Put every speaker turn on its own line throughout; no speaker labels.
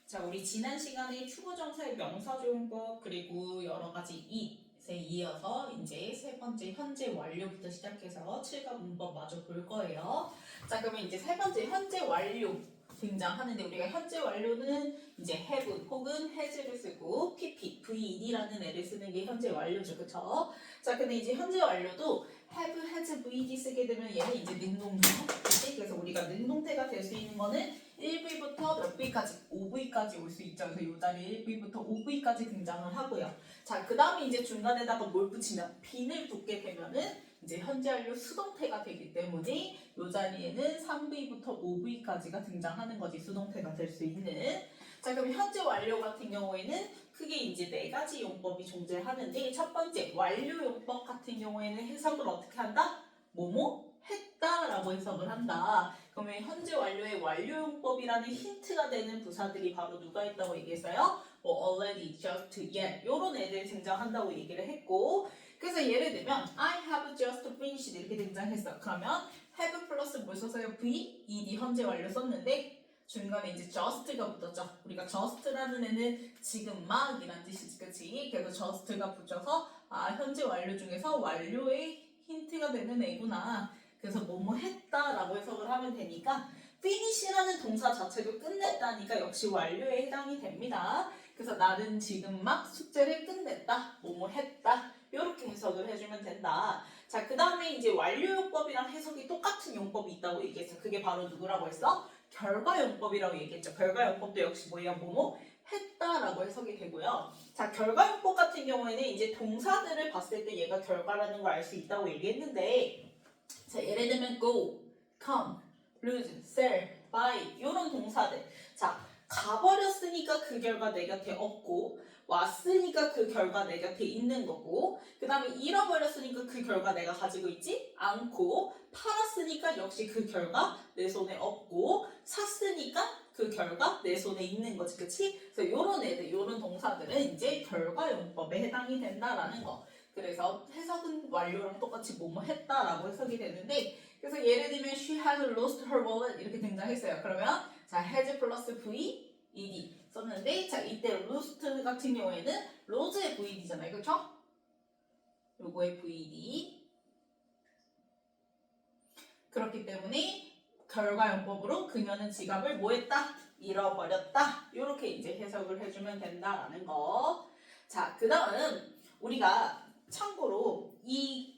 자, 우리 지난 시간에 추구정사의 명사조용법 그리고 여러 가지 it에 이어서 이제 세 번째 현재 완료부터 시작해서 7과 문법 마저 볼 거예요. 자, 그러면 이제 세 번째 현재 완료 등장하는데 우리가 현재 완료는 이제 have 혹은 has를 쓰고 pp, ved라는 애를 쓰는 게 현재 완료죠. 그쵸? 자, 근데 이제 현재 완료도 have, has, vd 쓰게 되면 얘는 이제 능동태. 그치? 그래서 우리가 능동태가 될 수 있는 거는 1V부터 몇 V까지? 5V까지 올 수 있죠. 그래서 이 자리에 1V부터 5V까지 등장을 하고요. 자, 그 다음에 이제 중간에다가 뭘 붙이면 빈을 붙게 되면은 이제 현재 완료 수동태가 되기 때문에 이 자리에는 3V부터 5V까지가 등장하는 거지. 수동태가 될 수 있는. 자, 그럼 현재 완료 같은 경우에는 크게 이제 네 가지 용법이 존재하는데 첫 번째 완료 용법 같은 경우에는 해석을 어떻게 한다? 뭐뭐 했다라고 해석을 한다. 그러면 현재 완료의 완료용법이라는 힌트가 되는 부사들이 바로 누가 있다고 얘기했어요? 뭐 already, just, yet 이런 애들 등장한다고 얘기를 했고 그래서 예를 들면 I have just finished 이렇게 등장했어. 그러면 have 플러스 뭘 써서요? V, ed 현재 완료 썼는데 중간에 이제 just가 붙었죠. 우리가 just라는 애는 지금 막이란 뜻이지, 그치? 그래서 just가 붙여서 아 현재 완료 중에서 완료의 힌트가 되는 애구나. 그래서 뭐뭐 했다라고 해석을 하면 되니까 finish라는 동사 자체도 끝냈다니까 역시 완료에 해당이 됩니다. 그래서 나는 지금 막 숙제를 끝냈다, 뭐뭐 했다 이렇게 해석을 해주면 된다. 자, 그 다음에 이제 완료용법이랑 해석이 똑같은 용법이 있다고 얘기했어. 그게 바로 누구라고 했어? 결과용법이라고 얘기했죠. 결과용법도 역시 뭐야? 뭐뭐 했다라고 해석이 되고요. 자, 결과용법 같은 경우에는 이제 동사들을 봤을 때 얘가 결과라는 걸 알 수 있다고 얘기했는데 자, 예를 들면 go, come, lose, sell, buy 이런 동사들. 자, 가버렸으니까 그 결과 내 곁에 없고 왔으니까 그 결과 내 곁에 있는 거고 그 다음에 잃어버렸으니까 그 결과 내가 가지고 있지 않고 팔았으니까 역시 그 결과 내 손에 없고 샀으니까 그 결과 내 손에 있는 거지. 그치? 그래서 요런 애들, 요런 동사들은 이제 결과용법에 해당이 된다라는 거. 그래서 해석은 완료랑 똑같이 뭐뭐 했다라고 해석이 되는데 그래서 예를 들면 she has lost her wallet 이렇게 등장했어요. 그러면 자 has 플러스 v, ed 썼는데 자 이때 lost 같은 경우에는 lose의 ved잖아요. 그렇죠? 요거의 ved 그렇기 때문에 결과용법으로 그녀는 지갑을 뭐 했다? 잃어버렸다. 이렇게 이제 해석을 해주면 된다라는 거. 자, 그 다음 우리가 참고로 이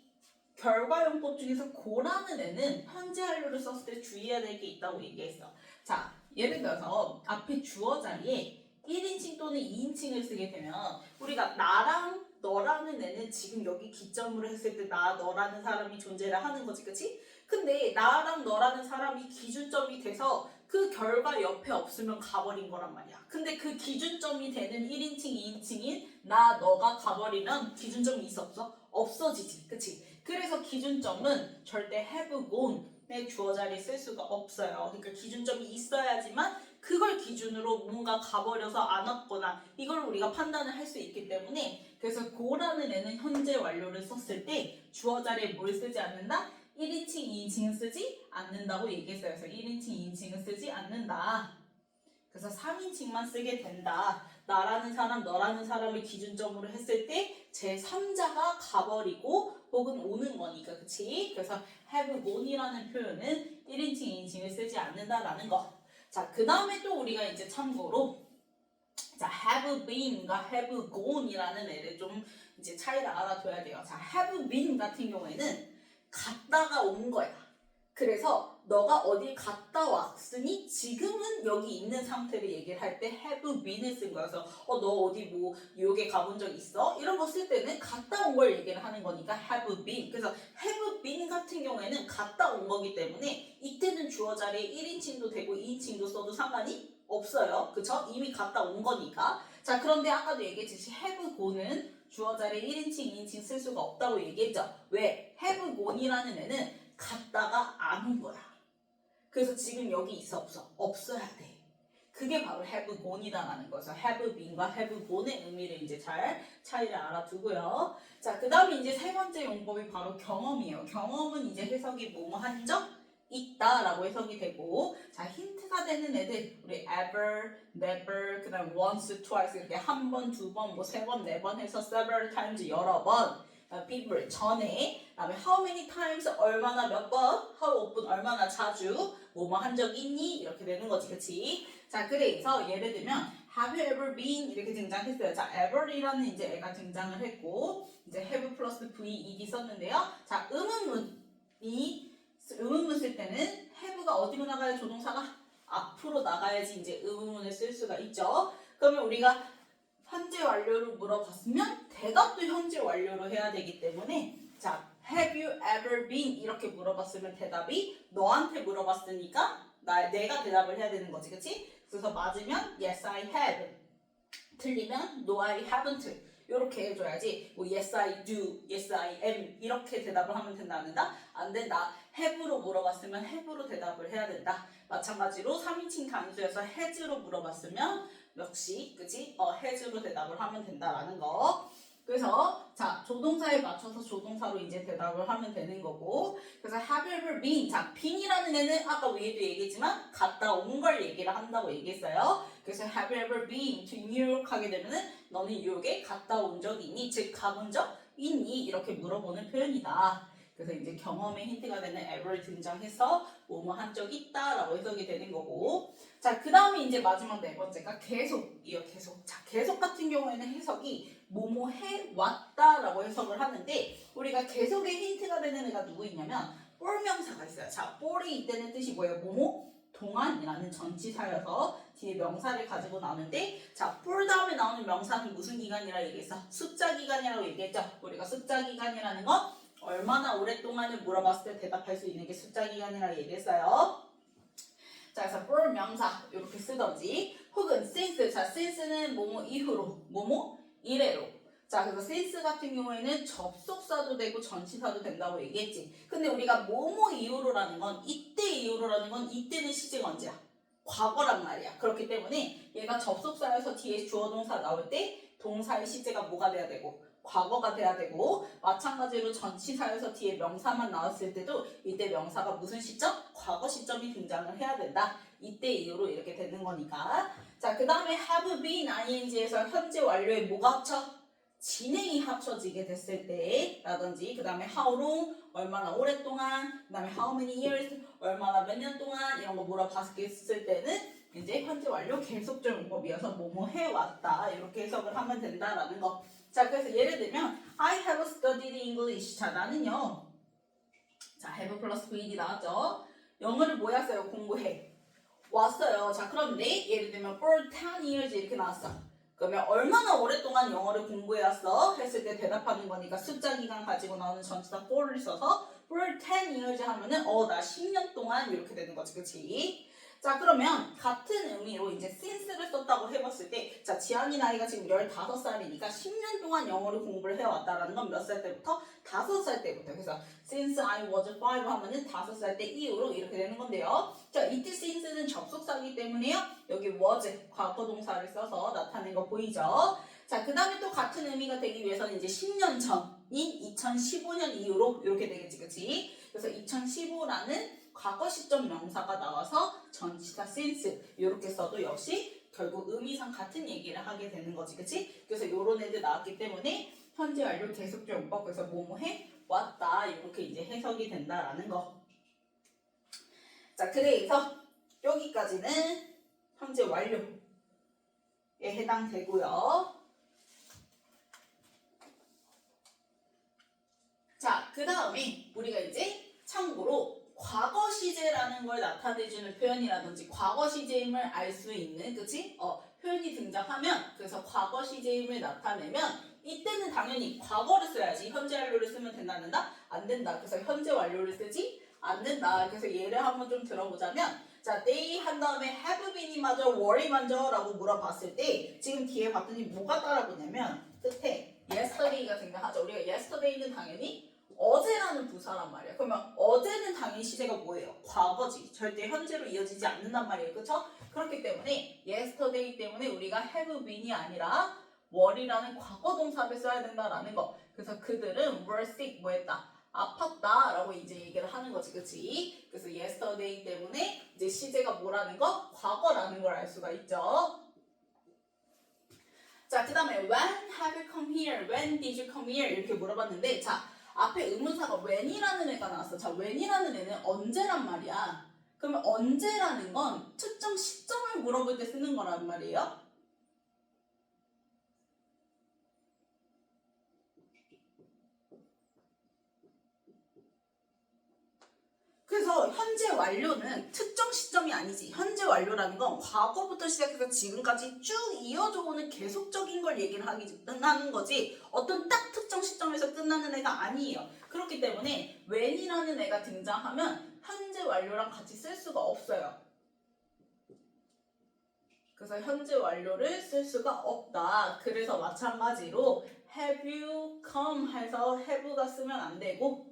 결과용법 중에서 고라는 애는 현재 완료를 썼을 때 주의해야 될 게 있다고 얘기했어. 자, 예를 들어서 앞에 주어 자리에 1인칭 또는 2인칭을 쓰게 되면 우리가 나랑 너라는 애는 지금 여기 기점으로 했을 때 나, 너라는 사람이 존재를 하는 거지, 그치? 근데 나랑 너라는 사람이 기준점이 돼서 그 결과 옆에 없으면 가버린 거란 말이야. 근데 그 기준점이 되는 1인칭, 2인칭인 나, 너가 가버리면 기준점이 있어 없어? 없어지지. 그치? 그래서 기준점은 절대 have gone의 주어 자리에 쓸 수가 없어요. 그러니까 기준점이 있어야지만 그걸 기준으로 뭔가 가버려서 안 왔거나 이걸 우리가 판단을 할 수 있기 때문에 그래서 go라는 애는 현재 완료를 썼을 때 주어 자리에 뭘 쓰지 않는다? 1인칭, 2인칭은 쓰지 않는다고 얘기했어요. 그래서 1인칭, 2인칭은 쓰지 않는다. 그래서 3인칭만 쓰게 된다. 나라는 사람, 너라는 사람을 기준점으로 했을 때 제3자가 가버리고 혹은 오는 거니까, 그치? 그래서 have gone이라는 표현은 1인칭, 2인칭을 쓰지 않는다라는 거. 자, 그 다음에 또 우리가 이제 참고로 자, have been과 have gone이라는 애를 좀 이제 차이를 알아둬야 돼요. 자, have been 같은 경우에는 갔다가 온 거야. 그래서 너가 어디 갔다 왔으니 지금은 여기 있는 상태를 얘기를 할 때 have been을 쓴 거야. 그래서 너 어디 뭐 뉴욕에 가본 적 있어? 이런 거 쓸 때는 갔다 온 걸 얘기를 하는 거니까 have been. 그래서 have been 같은 경우에는 갔다 온 거기 때문에 이때는 주어 자리에 1인칭도 되고 2인칭도 써도 상관이 없어요. 그쵸? 이미 갔다 온 거니까. 자, 그런데 아까도 얘기했듯이 have gone은 주어 자리에 1인칭, 2인칭 쓸 수가 없다고 얘기했죠. 왜? have gone이라는 애는 갔다가 안 온 거야. 그래서 지금 여기 있어 없어? 없어야 돼. 그게 바로 have gone이다라는 거죠. have been과 have gone의 의미를 이제 잘 차이를 알아두고요. 자, 그 다음에 이제 세 번째 용법이 바로 경험이에요. 경험은 이제 해석이 뭐뭐 한 적? 있다라고 해석이 되고 자 힌트가 되는 애들 우리 ever, never, 그다음 once, twice 이렇게 한 번, 두 번, 뭐 세 번, 네 번 해서 several times 여러 번 people 전에 그다음에 how many times 얼마나 몇 번, how often 얼마나 자주 뭐뭐 한 적 있니 이렇게 되는 거지 그치? 자 그래서 예를 들면 have you ever been 이렇게 등장했어요. 자 ever이라는 이제 애가 등장을 했고 이제 have 플러스 VED 썼는데요. 자 의문문 쓸 때는 have가 어디로 나가야 조동사가 앞으로 나가야지 이제 의문문을 쓸 수가 있죠. 그러면 우리가 현재 완료를 물어봤으면 대답도 현재 완료로 해야 되기 때문에 자 have you ever been 이렇게 물어봤으면 대답이 너한테 물어봤으니까 내가 대답을 해야 되는 거지 그치? 그래서 맞으면 yes I have 틀리면 no I haven't 이렇게 해줘야지 뭐 yes I do, yes I am 이렇게 대답을 하면 된다 안 된다 have로 물어봤으면 have로 대답을 해야 된다 마찬가지로 3인칭 단수여서 has로 물어봤으면 역시 그치? has로 대답을 하면 된다라는 거 그래서 자 조동사에 맞춰서 조동사로 이제 대답을 하면 되는 거고 그래서 have you ever been 자 been이라는 애는 아까 위에도 얘기했지만 갔다 온 걸 얘기를 한다고 얘기했어요 그래서 have you ever been to New York 하게 되면은 너는 뉴욕에 갔다 온 적이 있니? 즉 가본 적 있니? 이렇게 물어보는 표현이다 그래서 이제 경험의 힌트가 되는 ever이 등장해서 뭐뭐 한 적 있다라고 해석이 되는 거고 자 그 다음에 이제 마지막 네 번째가 계속이요 계속 자 계속 같은 경우에는 해석이 뭐뭐 해왔다라고 해석을 하는데 우리가 계속의 힌트가 되는 애가 누구 있냐면 for 명사가 있어요 자 for이 이때는 뜻이 뭐예요? 뭐뭐 동안이라는 전치사여서 뒤에 명사를 가지고 나오는데 자 for 다음에 나오는 명사는 무슨 기간이라 얘기했어? 숫자 기간이라고 얘기했죠 우리가 숫자 기간이라는 건 얼마나 오랫동안을 물어봤을 때 대답할 수 있는 게 숫자 기간이라고 얘기했어요 자 그래서 for 명사 이렇게 쓰던지 혹은 since 자 since는 뭐뭐 이후로 뭐뭐 이래로 자 그래서 since 같은 경우에는 접속사도 되고 전치사도 된다고 얘기했지 근데 우리가 뭐뭐 이후로라는 건 이때 이후로라는 건 이때는 시제가 언제야? 과거란 말이야 그렇기 때문에 얘가 접속사여서 뒤에 주어동사 나올 때 동사의 시제가 뭐가 돼야 되고 과거가 돼야 되고 마찬가지로 전치사여서 뒤에 명사만 나왔을 때도 이때 명사가 무슨 시점? 과거 시점이 등장을 해야 된다 이때 이후로 이렇게 되는 거니까 자 그 다음에 have been ing에서 현재 완료에 뭐가 합쳐? 진행이 합쳐지게 됐을 때 라든지 그 다음에 how long 얼마나 오랫동안 그 다음에 how many years 얼마나 몇 년 동안 이런 거 물어봤을 때는 이제 현재 완료 계속적 용법이어서 뭐뭐 해왔다 이렇게 해석을 하면 된다라는 거 자 그래서 예를 들면 I have studied English 자 나는요 자 have 플러스 VD 나왔죠 영어를 뭐 했어요? 공부해 왔어요 자 그런데 예를 들면 for 10 years 이렇게 나왔어 그러면 얼마나 오랫동안 영어를 공부해왔어? 했을 때 대답하는 거니까 숫자 기간 가지고 나오는 전치사 for를 써서 for 10 years 하면은 나 10년 동안 이렇게 되는 거지 그치? 자 그러면 같은 의미로 이제 since를 썼다고 해봤을 때 자 지안이 나이가 지금 15살이니까 10년 동안 영어를 공부를 해왔다라는 건 몇 살 때부터? 5살 때부터 그래서 since I was 5 하면은 5살 때 이후로 이렇게 되는 건데요 자 이때 since는 접속사이기 때문에요 여기 was 과거 동사를 써서 나타낸 거 보이죠? 자 그 다음에 또 같은 의미가 되기 위해서는 이제 10년 전인 2015년 이후로 이렇게 되겠지 그치? 그래서 2015라는 과거 시점 명사가 나와서 전치사 since 이렇게 써도 역시 결국 의미상 같은 얘기를 하게 되는 거지 그치? 그래서 요런 애들 나왔기 때문에 현재 완료 계속적 용법 그래서 뭐뭐 해 왔다 이렇게 이제 해석이 된다라는 거 자 그래서 여기까지는 현재 완료에 해당되고요 자 그 다음에 우리가 이제 참고로 과거 시제라는 걸 나타내주는 표현이라든지 과거 시제임을 알 수 있는 그치? 표현이 등장하면 그래서 과거 시제임을 나타내면 이때는 당연히 과거를 써야지 현재 완료를 쓰면 된다? 안 된다. 그래서 현재 완료를 쓰지 않는다. 그래서 예를 한번 좀 들어보자면 자, they 한 다음에 have been이 맞아, were이 맞아 라고 물어봤을 때 지금 뒤에 봤더니 뭐가 따라붙냐면 끝에 yesterday가 등장하죠. 우리가 yesterday는 당연히 어제라는 부사란 말이야. 그러면 어제는 당연히 시제가 뭐예요? 과거지. 절대 현재로 이어지지 않는단 말이에요. 그쵸? 그렇기 때문에 yesterday 때문에 우리가 have been이 아니라 were이라는 과거 동사를 써야 된다라는 거. 그래서 그들은 were sick 뭐 했다? 아팠다라고 이제 얘기를 하는 거지, 그치? 그래서 yesterday 때문에 이제 시제가 뭐라는 거? 과거라는 걸 알 수가 있죠. 자, 그 다음에 when have you come here? When did you come here? 이렇게 물어봤는데, 자, 앞에 의문사가 when이라는 애가 나왔어. 자, when이라는 애는 언제란 말이야. 그러면 언제라는 건 특정 시점을 물어볼 때 쓰는 거란 말이에요. 그래서 현재 완료는 특정 시점이 아니지. 현재 완료라는 건 과거부터 시작해서 지금까지 쭉 이어져 오는 계속적인 걸 얘기를 하는 거지. 어떤 딱 특정 시점에서 끝나는 애가 아니에요. 그렇기 때문에 when이라는 애가 등장하면 현재 완료랑 같이 쓸 수가 없어요. 그래서 현재 완료를 쓸 수가 없다. 그래서 마찬가지로 have you come 해서 have가 쓰면 안 되고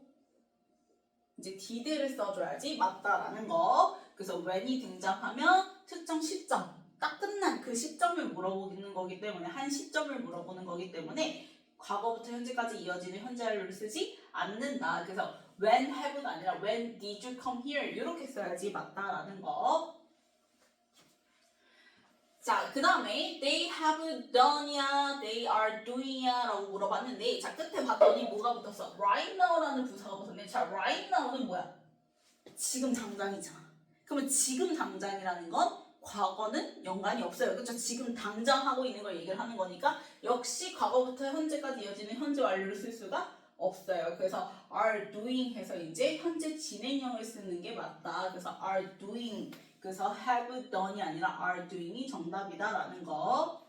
이제 did를 써줘야지 맞다라는 거. 그래서 when이 등장하면 특정 시점, 딱 끝난 그 시점을 물어보는 거기 때문에 한 시점을 물어보는 거기 때문에 과거부터 현재까지 이어지는 현재 완료를 쓰지 않는다. 그래서 when have가 아니라 when did you come here 이렇게 써야지 맞다라는 거. 자, 그 다음에 they have done야, they are doing야 라고 물어봤는데 자, 끝에 봤더니 뭐가 붙었어? right now라는 부사가 붙었네. 자, right now는 뭐야? 지금 당장이잖아. 그러면 지금 당장이라는 건 과거는 연관이 없어요. 그렇죠? 지금 당장 하고 있는 걸 얘기를 하는 거니까 역시 과거부터 현재까지 이어지는 현재 완료를 쓸 수가 없어요. 그래서 are doing 해서 이제 현재 진행형을 쓰는 게 맞다. 그래서 are doing 그래서 have done이 아니라 are doing이 정답이다라는 거.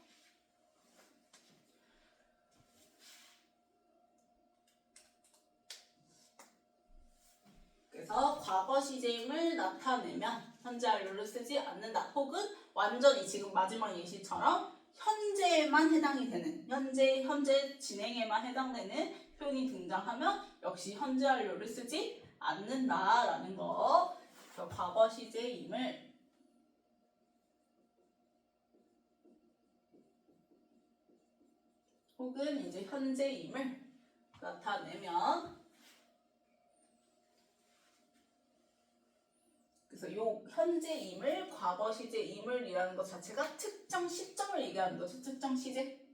그래서 과거 시제임을 나타내면 현재 완료를 쓰지 않는다. 혹은 완전히 지금 마지막 예시처럼 현재에만 해당이 되는 현재 진행에만 해당되는 표현이 등장하면 역시 현재 완료를 쓰지 않는다라는 거. 그래서 과거 시제임을 혹은 이제 현재임을 나타내면 그래서 요 현재임을 과거 시제임을이라는 것 자체가 특정 시점을 얘기하는 거죠. 특정 시제.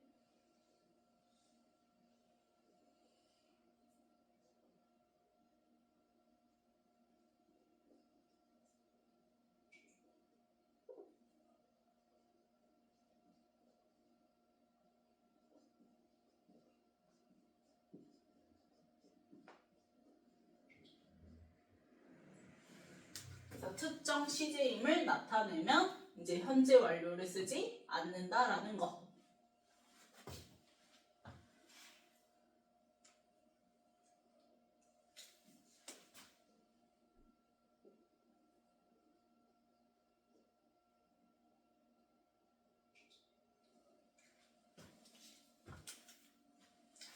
특정 시제임을 나타내면 이제 현재 완료를 쓰지 않는다라는 거.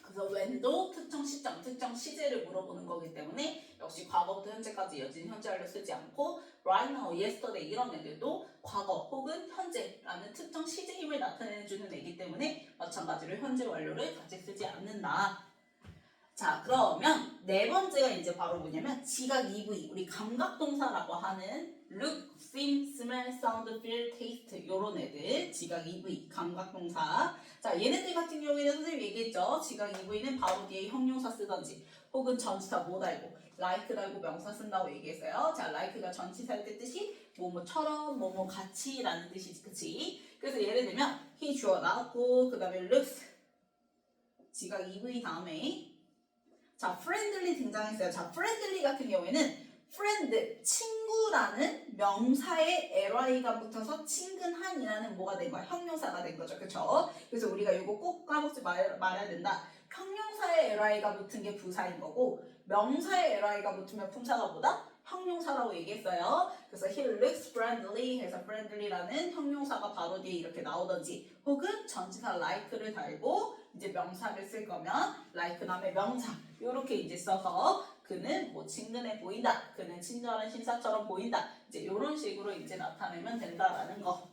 그래서 when도 특정 시점, 특정 시제를 물어보는 거기 때문에 역시 과거부터 현재까지 이어진 현재 완료 쓰지 않고 right now, yesterday 이런 애들도 과거 혹은 현재라는 특정 시제임을 나타내주는 애기 때문에 마찬가지로 현재 완료를 같이 쓰지 않는다. 자, 그러면 네 번째가 이제 바로 뭐냐면 지각 EV, 우리 감각동사라고 하는 look, see, smell, sound, feel, taste 요런 애들 지각 EV, 감각동사. 자, 얘네들 같은 경우에는 선생님이 얘기했죠. 지각 EV는 바로 뒤에 형용사 쓰던지 혹은 전치사 뭐 달고 like 달고 명사 쓴다고 얘기했어요. 자, like가 전치사일 때 뜻이 뭐뭐처럼 뭐뭐 같이 라는 뜻이지, 그치? 그래서 예를 들면 he 주어 나왔고 그 다음에 looks 지각 EV 다음에 자, friendly 등장했어요. 자, friendly 같은 경우에는 friend, 친구라는 명사에 ly가 붙어서 친근한이라는 뭐가 된 거야? 형용사가 된 거죠. 그쵸? 그래서 우리가 이거 꼭 까먹지 말아야 된다. 형용사에 ly가 붙은 게 부사인 거고 명사에 ly가 붙으면 품사가 뭐다? 형용사라고 얘기했어요. 그래서 he looks friendly 해서 friendly라는 형용사가 바로 뒤에 이렇게 나오던지 혹은 전치사 like를 달고 이제 명사를 쓸 거면 like 다음에 명사 요렇게 이제 써서 그는 뭐 친근해 보인다. 그는 친절한 신사처럼 보인다. 이제 요런 식으로 이제 나타내면 된다라는 거.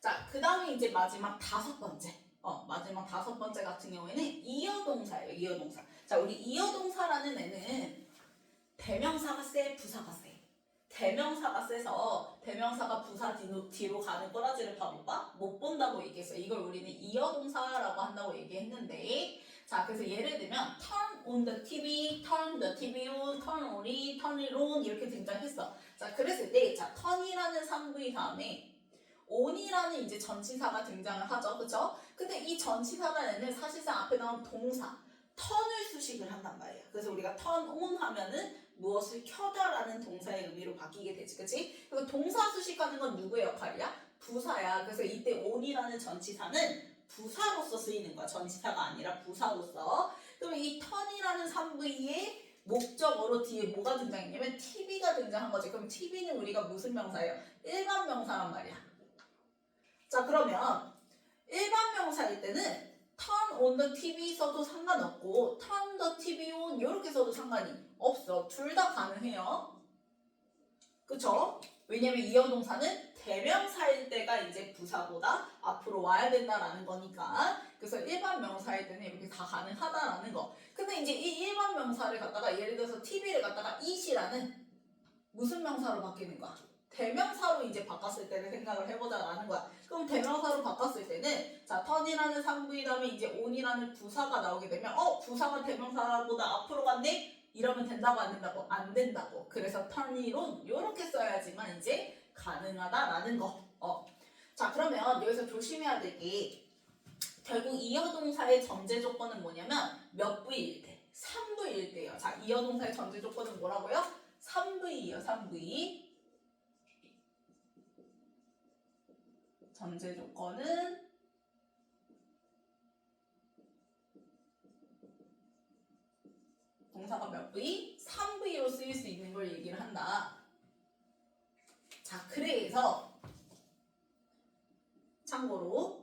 자, 그 다음에 이제 마지막 다섯 번째. 마지막 다섯 번째 같은 경우에는 이어동사예요. 이어동사. 자, 우리 이어동사라는 애는 대명사가 세, 부사가 세. 대명사가 세서 대명사가 부사 뒤로 가는 꼬라지를 봐볼까? 못 본다고 얘기했어요. 이걸 우리는 이어동사라고 한다고 얘기했는데, 자, 그래서 예를 들면 turn on the TV, turn the TV on, turn on it, turn it on 이렇게 등장했어. 자, 그랬을 때, 자, turn이라는 3부의 다음에 on이라는 이제 전치사가 등장을 하죠, 그렇죠? 근데 이 전치사라는 사실상 앞에 나온 동사 turn을 수식을 한단 말이야. 그래서 우리가 turn on 하면은 무엇을 켜다라는 동사의 의미로 바뀌게 되지, 그렇지? 그리고 동사 수식하는 건 누구의 역할이야? 부사야. 그래서 이때 on이라는 전치사는 부사로서 쓰이는 거야. 전치사가 아니라 부사로서. 그럼 이 turn이라는 3부의 목적어로 뒤에 뭐가 등장했냐면 TV가 등장한 거지. 그럼 TV는 우리가 무슨 명사예요? 일반 명사란 말이야. 자, 그러면 일반 명사일 때는 turn on the TV 써도 상관없고 turn the TV on 이렇게 써도 상관이 없어. 둘 다 가능해요. 그쵸? 왜냐면 이어동사는 대명사일 때가 이제 부사보다 앞으로 와야 된다라는 거니까. 그래서 일반 명사일 때는 이렇게 다 가능하다라는 거. 근데 이제 이 일반 명사를 갖다가 예를 들어서 TV를 갖다가 it이라는 무슨 명사로 바뀌는 거야? 대명사로 이제 바꿨을 때를 생각을 해보자라는 거야. 그럼 대명사로 바꿨을 때는 자, turn이라는 3부의 다음에 이제 on이라는 부사가 나오게 되면 부사가 대명사보다 앞으로 갔네? 이러면 된다고 안 된다고? 안 된다고. 그래서 turn on 이렇게 써야지만 이제 가능하다라는 거. 자, 그러면 여기서 조심해야 될 게 결국 이어동사의 전제 조건은 뭐냐면 몇 부일 때? 3부일 때요. 자, 이어동사의 전제 조건은 뭐라고요? 3부이요. 3부이. 전제 조건은 동사가 몇 부위? 3부위로 쓰일 수 있는 걸 얘기를 한다. 자, 그래서 참고로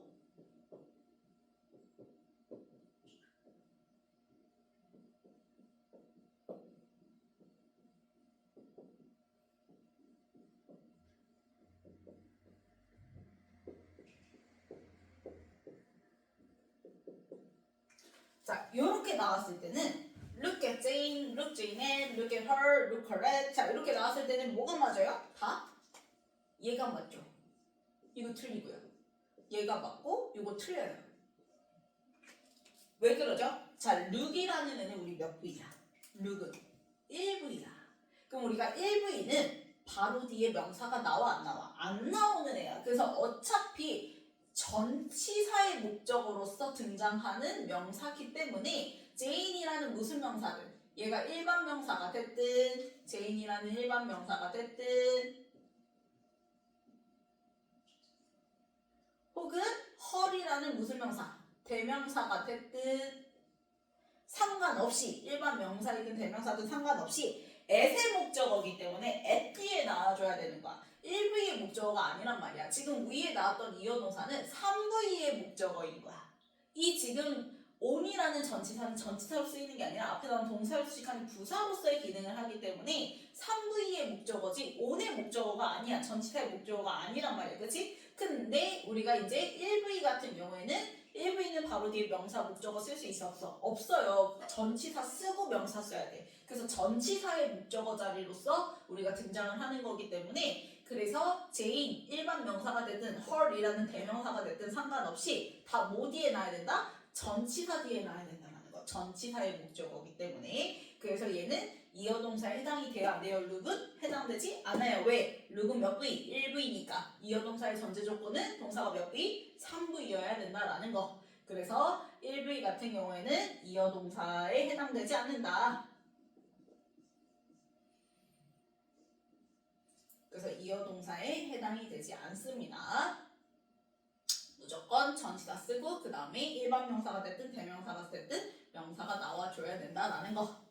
자, 요렇게 나왔을 때는 look at Jane, look Janeette, look at her, look Colette. 자, 이렇게 나왔을 때는 뭐가 맞아요? 다? 얘가 맞죠. 이거 틀리고요. 얘가 맞고 이거 틀려요. 왜 그러죠? 자, look이라는 애는 우리 몇 부위야? look은 1부위야. 그럼 우리가 1부위는 바로 뒤에 명사가 나와 안 나와? 안 나오는 애야. 그래서 어차피 전치사의 목적으로서 등장하는 명사기 때문에 제인이라는 무슨 명사를 얘가 일반 명사가 됐든 제인이라는 일반 명사가 됐든 혹은 헐이라는 무슨 명사 대명사가 됐든 상관없이 일반 명사이든 대명사든 상관없이 at의 목적어기 때문에 at 뒤에 나와줘야 되는 거야. 1부의 목적어가 아니란 말이야. 지금 위에 나왔던 이어동사는 3부의 목적어인 거야. 이 지금 on이라는 전치사는 전치사로 쓰이는 게 아니라 앞에 나온 동사를 수식하는 부사로서의 기능을 하기 때문에 3부의 목적어지 on의 목적어가 아니야. 전치사의 목적어가 아니란 말이야. 그치? 근데 우리가 이제 1부 같은 경우에는 1부는 바로 뒤에 명사 목적어 쓸 수 있어 없어? 없어요. 전치사 쓰고 명사 써야 돼. 그래서 전치사의 목적어 자리로서 우리가 등장을 하는 거기 때문에 그래서 제인 일반 명사가 됐든 her이라는 대명사가 됐든 상관없이 다 뭐 뒤에 놔야 된다? 전치사 뒤에 놔야 된다는 거. 전치사의 목적어기 때문에 그래서 얘는 이어동사에 해당이 돼요 안 돼요? 룩은 해당되지 않아요. 왜? 룩은 몇 부위? 1부위니까 이어동사의 전제 조건은 동사가 몇 부위? 3부위여야 된다라는 거. 그래서 1부위 같은 경우에는 이어동사에 해당되지 않는다. 그래서 이어동사에 해당이 되지 않습니다. 무조건 전치사 쓰고 그 다음에 일반 명사가 됐든 대명사가 됐든 명사가 나와줘야 된다라는 거.